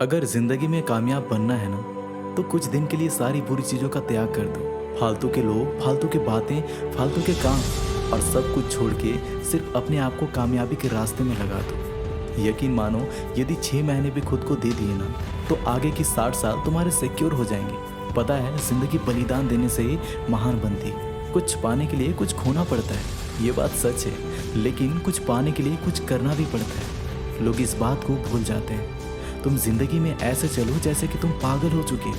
अगर जिंदगी में कामयाब बनना है ना, तो कुछ दिन के लिए सारी बुरी चीजों का त्याग कर दो। फालतू के लोग, फालतू के बातें, फालतू के काम और सब कुछ छोड़ के सिर्फ अपने आप को कामयाबी के रास्ते में लगा दो। यकीन मानो, यदि 6 महीने भी खुद को दे दिए ना, तो आगे की 60 साल तुम्हारे सिक्योर हो जाएंगे। पता है, जिंदगी बलिदान देने से ही महान बनती। कुछ पाने के लिए कुछ खोना पड़ता है, ये बात सच है। लेकिन कुछ पाने के लिए कुछ करना भी पड़ता है। लोग इस बात को भूल जाते हैं। तुम जिंदगी में ऐसे चलो जैसे कि तुम पागल हो चुके।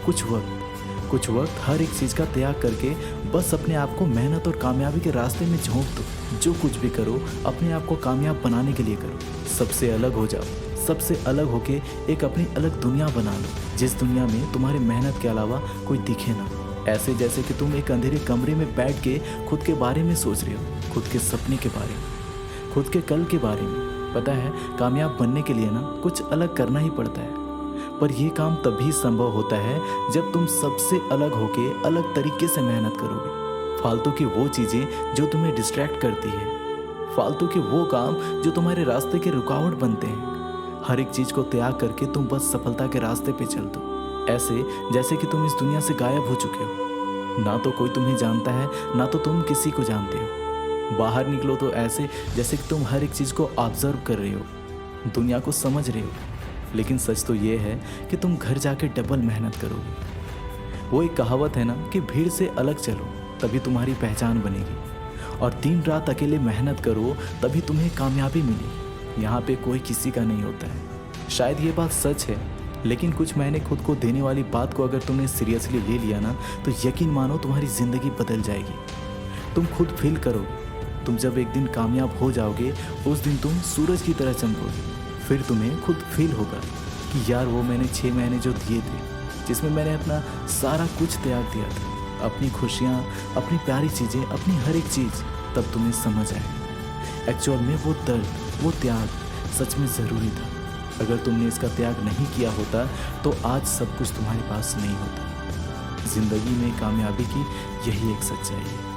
कुछ वक्त हर एक चीज का त्याग करके बस अपने आप को मेहनत और कामयाबी के रास्ते में झोंक दो। जो कुछ भी करो, अपने आप को कामयाब बनाने के लिए करो। सबसे अलग हो जाओ, सबसे अलग होके एक अपनी अलग दुनिया बना लो, जिस दुनिया में तुम्हारी मेहनत के अलावा कोई दिखे ना। ऐसे जैसे कि तुम एक अंधेरे कमरे में बैठ के खुद के बारे में सोच रहे हो, खुद के सपने के बारे में, खुद के कल के बारे में। पता है, कामयाब बनने के लिए ना कुछ अलग करना ही पड़ता है। पर यह काम तभी संभव होता है जब तुम सबसे अलग होके अलग तरीके से मेहनत करोगे। फालतू की वो चीजें जो तुम्हें डिस्ट्रैक्ट करती है, फालतू के वो काम जो तुम्हारे रास्ते के रुकावट बनते हैं, हर एक चीज को त्याग करके तुम बस सफलता के रास्ते पे चल दो। ऐसे जैसे कि तुम इस दुनिया से गायब हो चुके हो। ना तो कोई तुम्हें जानता है, ना तो तुम किसी को जानते हो। बाहर निकलो तो ऐसे जैसे कि तुम हर एक चीज को ऑब्जर्व कर रहे हो, दुनिया को समझ रहे हो। लेकिन सच तो ये है कि तुम घर जाके डबल मेहनत करोगे। वो एक कहावत है ना कि भीड़ से अलग चलो, तभी तुम्हारी पहचान बनेगी। और दिन रात अकेले मेहनत करो, तभी तुम्हें कामयाबी मिलेगी। यहाँ पे कोई किसी का नहीं होता है। शायद ये बात सच है, लेकिन कुछ महीने खुद को देने वाली बात को अगर तुमने सीरियसली ले लिया ना, तो यकीन मानो तुम्हारी जिंदगी बदल जाएगी। तुम खुद फील करोगे। तुम जब एक दिन कामयाब हो जाओगे, उस दिन तुम सूरज की तरह चमकोगे। फिर तुम्हें खुद फील होगा कि यार, वो मैंने 6 महीने जो दिए थे, जिसमें मैंने अपना सारा कुछ त्याग दिया था, अपनी खुशियाँ, अपनी प्यारी चीज़ें, अपनी हर एक चीज़, तब तुम्हें समझ आए एक्चुअल में वो दर्द, वो त्याग सच में ज़रूरी था। अगर तुमने इसका त्याग नहीं किया होता तो आज सब कुछ तुम्हारे पास नहीं होता। जिंदगी में कामयाबी की यही एक सच्चाई है।